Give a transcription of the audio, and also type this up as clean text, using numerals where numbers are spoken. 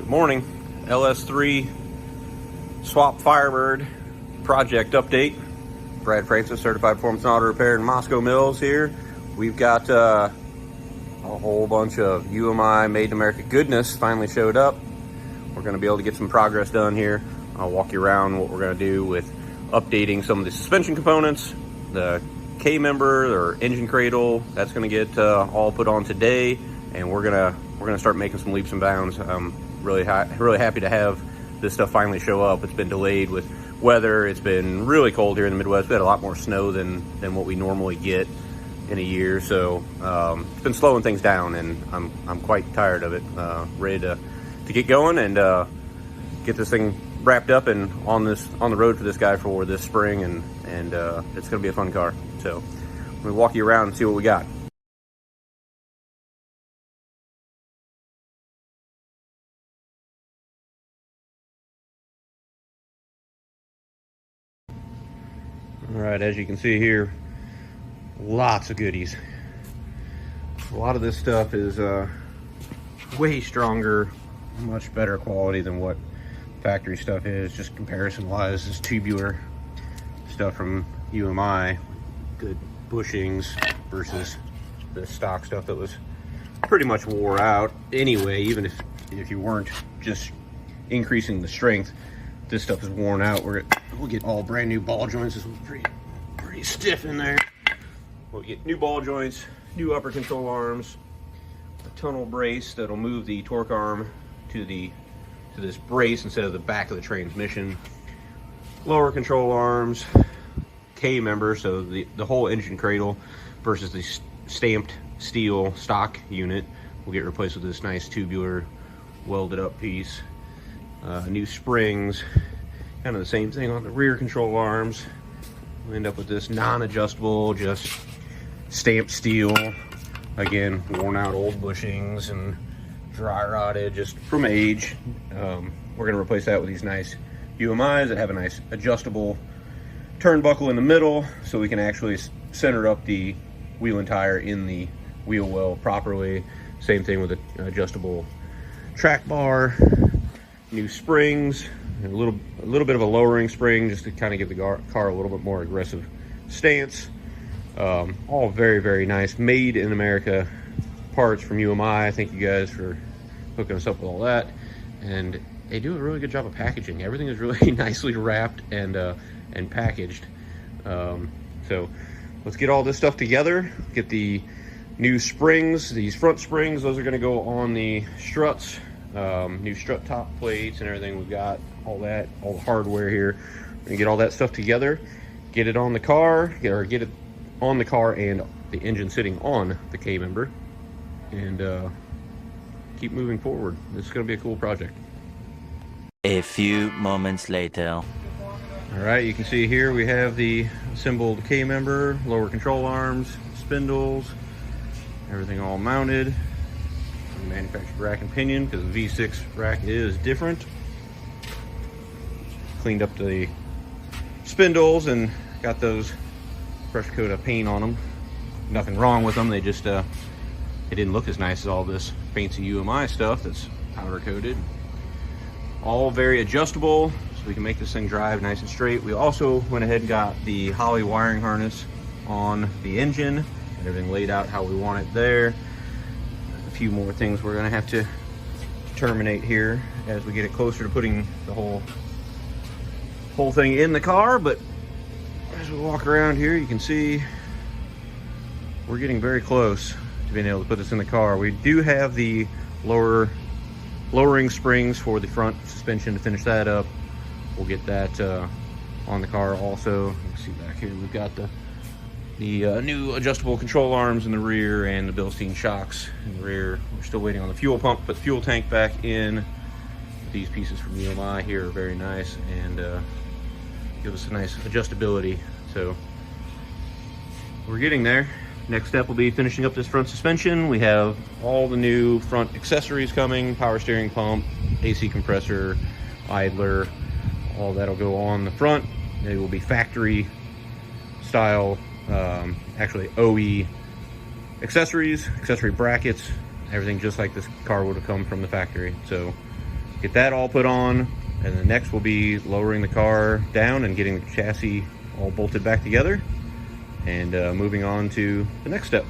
Morning. LS3 swap Firebird project update. Brad Francis, certified performance and auto repair in Moscow Mills here. We've got a whole bunch of UMI made in America goodness finally showed up. We're going to be able to get some progress done here. I'll walk you around what we're going to do with updating some of the suspension components. The K-member or engine cradle, that's going to get all put on today, and we're gonna start making some leaps and bounds. Really happy to have this stuff finally show up. It's been delayed with weather. It's been really cold here in the Midwest. We had a lot more snow than what we normally get in a year, so it's been slowing things down, and I'm quite tired of it. Ready to get going and get this thing wrapped up and on the road for this guy for this spring, and it's gonna be a fun car. So let me walk you around and see what we got. All right, as you can see here, lots of goodies. A lot of this stuff is way stronger, much better quality than what factory stuff is, just comparison wise. This tubular stuff from UMI, good bushings, versus the stock stuff that was pretty much wore out anyway. Even if you weren't just increasing the strength, this stuff is worn out. We'll get all brand new ball joints. This one's pretty stiff in there. We'll get new ball joints, new upper control arms, a tunnel brace that'll move the torque arm to this brace instead of the back of the transmission. Lower control arms, K-member, so the whole engine cradle versus the stamped steel stock unit will get replaced with this nice tubular welded up piece. New springs, kind of the same thing on the rear control arms. We'll end up with this non-adjustable, just stamped steel. Again, worn out old bushings and dry rotted just from age. We're going to replace that with these nice UMIs that have a nice adjustable turnbuckle in the middle, so we can actually center up the wheel and tire in the wheel well properly. Same thing with the adjustable track bar. New springs, a little bit of a lowering spring just to kind of give the car a little bit more aggressive stance. All very, very nice, made in America parts from UMI. Thank you guys for hooking us up with all that, and they do a really good job of packaging. Everything is really nicely wrapped and packaged. So let's get all this stuff together. Get the new springs, these front springs, those are going to go on the struts. New strut top plates and everything. We've got all the hardware here. We're gonna get all that stuff together, get it on the car, get it on the car and the engine sitting on the K-member, and keep moving forward. This is gonna be a cool project. A few moments later. All right, you can see here we have the assembled K-member, lower control arms, spindles, everything all mounted. Manufactured rack and pinion, because the V6 rack is different. Cleaned up the spindles and got those fresh coat of paint on them. Nothing wrong with them, they just it didn't look as nice as all this fancy UMI stuff that's powder coated. All very adjustable, so we can make this thing drive nice and straight. We also went ahead and got the Holley wiring harness on the engine, and everything laid out how we want it there. Few more things we're gonna have to terminate here as we get it closer to putting the whole thing in the car. But as we walk around here, you can see we're getting very close to being able to put this in the car. We do have the lowering springs for the front suspension to finish that up. We'll get that on the car also. You can see back here we've got the new adjustable control arms in the rear and the Bilstein shocks in the rear. We're still waiting on the fuel pump, put the fuel tank back in. These pieces from UMI here are very nice and give us a nice adjustability. So we're getting there. Next step will be finishing up this front suspension. We have all the new front accessories coming: power steering pump, AC compressor, idler. All that'll go on the front. They will be factory style, actually OE accessories, accessory brackets, everything just like this car would have come from the factory. So get that all put on, and then next we'll be lowering the car down and getting the chassis all bolted back together, and moving on to the next step.